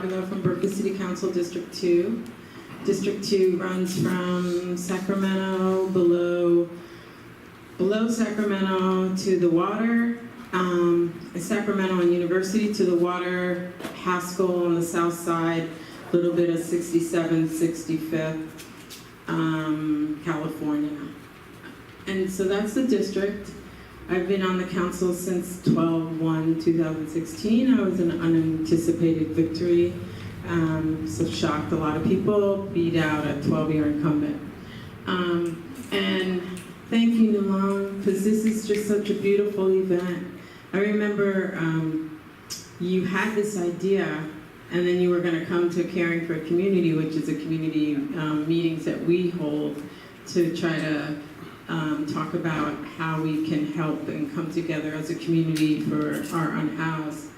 Davila from Berkeley City Council, District 2. District 2 runs from Sacramento, below Sacramento to the water, Sacramento and University to the water, Haskell on the south side, a little bit of 67th, 65th, California. And so that's the district. I've been on the council since 12/1/2016. I was an unanticipated victory, so shocked a lot of people, beat out a 12-year incumbent. And thank you, Nulong, because this is just such a beautiful event. I remember you had this idea, and then you were going to come to Caring for a Community, which is a community meetings that we hold to try to talk about how we can help and come together as a community for our unhoused.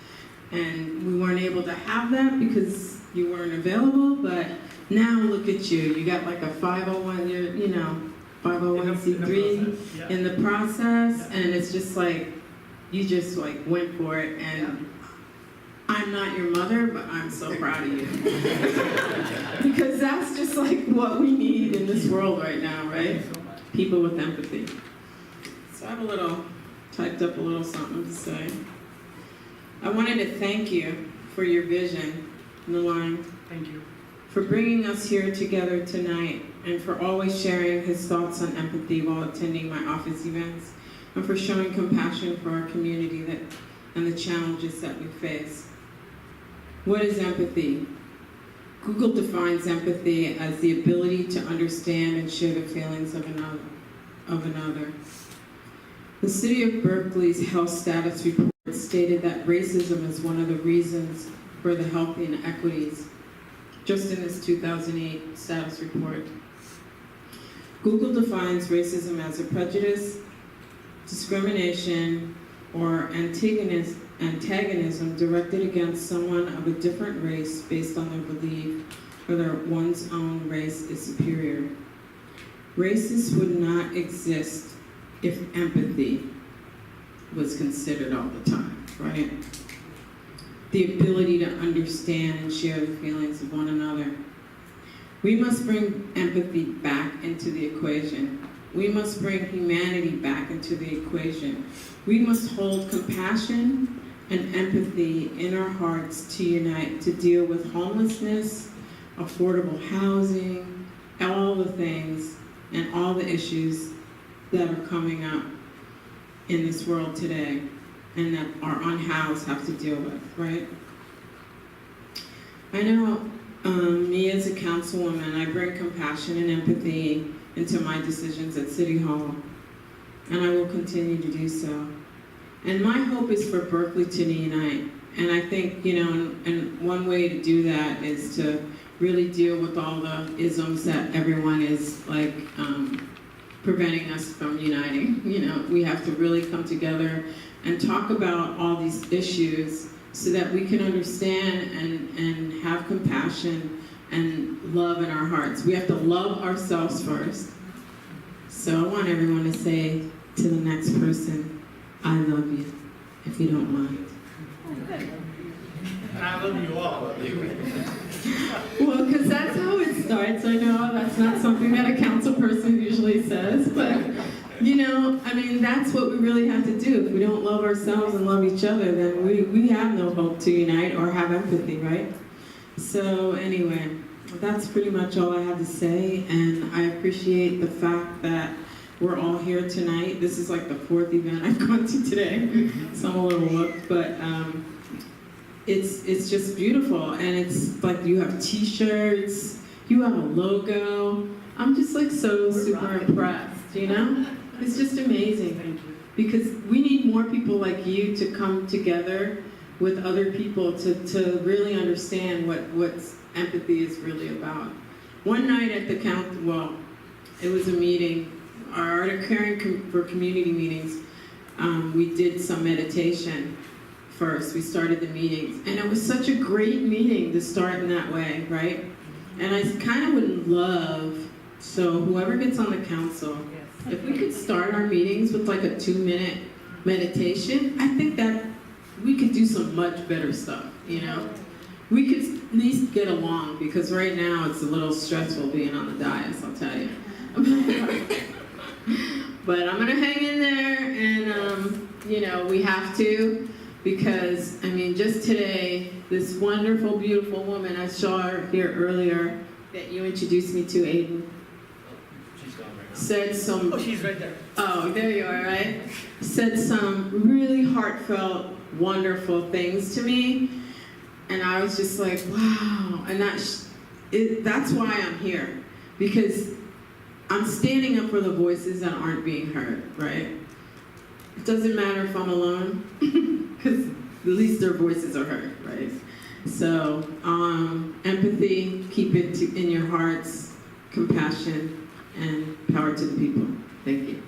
And we weren't able to have that because you weren't available, but now look at you. You got like a 501c3 in the process, and it's just like, you just like went for it, and I'm not your mother, but I'm so proud of you. Because that's just like what we need in this world right now, right? People with empathy. So I have typed up a little something to say. I wanted to thank you for your vision, Nulong. Thank you. For bringing us here together tonight, and for always sharing his thoughts on empathy while attending my office events, and for showing compassion for our community and the challenges that we face. What is empathy? Google defines empathy as the ability to understand and share the feelings of another. The City of Berkeley's health status report stated that racism is one of the reasons for the health inequities, just in this 2008 status report. Google defines racism as a prejudice, discrimination, or antagonism directed against someone of a different race based on their belief whether one's own race is superior. Races would not exist if empathy was considered all the time, right? The ability to understand and share the feelings of one another. We must bring empathy back into the equation. We must bring humanity back into the equation. We must hold compassion and empathy in our hearts to unite, to deal with homelessness, affordable housing, all the things and all the issues that are coming up in this world today and that our unhoused have to deal with, right? I know me as a councilwoman, I bring compassion and empathy into my decisions at City Hall, and I will continue to do so. And my hope is for Berkeley to unite. And I think, and one way to do that is to really deal with all the isms that everyone is like preventing us from uniting. We have to really come together and talk about all these issues so that we can understand and have compassion and love in our hearts. We have to love ourselves first. So I want everyone to say to the next person, I love you, if you don't mind. And I love you all. Well, because that's how it starts. I know that's not something that a council person usually says, but that's what we really have to do. If we don't love ourselves and love each other, then we have no hope to unite or have empathy, right? So anyway, that's pretty much all I have to say, and I appreciate the fact that we're all here tonight. This is like the 4th event I've gone to today, so I'm a little whooped, but it's just beautiful, and it's like you have t-shirts, you have a logo. I'm just like so super impressed, It's just amazing. Thank you. Because we need more people like you to come together with other people to really understand what empathy is really about. One night at the it was a meeting, our Caring for Community meetings, we did some meditation first. We started the meetings, and it was such a great meeting to start in that way, right? And I kind of would love, so whoever gets on the council, if we could start our meetings with like a 2-minute meditation, I think that we could do some much better stuff, we could at least get along, because right now it's a little stressful being on the dais, I'll tell you. But I'm gonna hang in there, and you know, we have to, because I mean, just today, this wonderful, beautiful woman, I saw her here earlier, that you introduced me to, Aiden, She's gone right now. said some. Oh, she's right there. Oh, there you are, right? Said some really heartfelt, wonderful things to me, and I was just like, wow. And that's why I'm here, because I'm standing up for the voices that aren't being heard, right? It doesn't matter if I'm alone, because at least their voices are heard, right? So, empathy, keep it in your hearts, compassion, and power to the people. Thank you.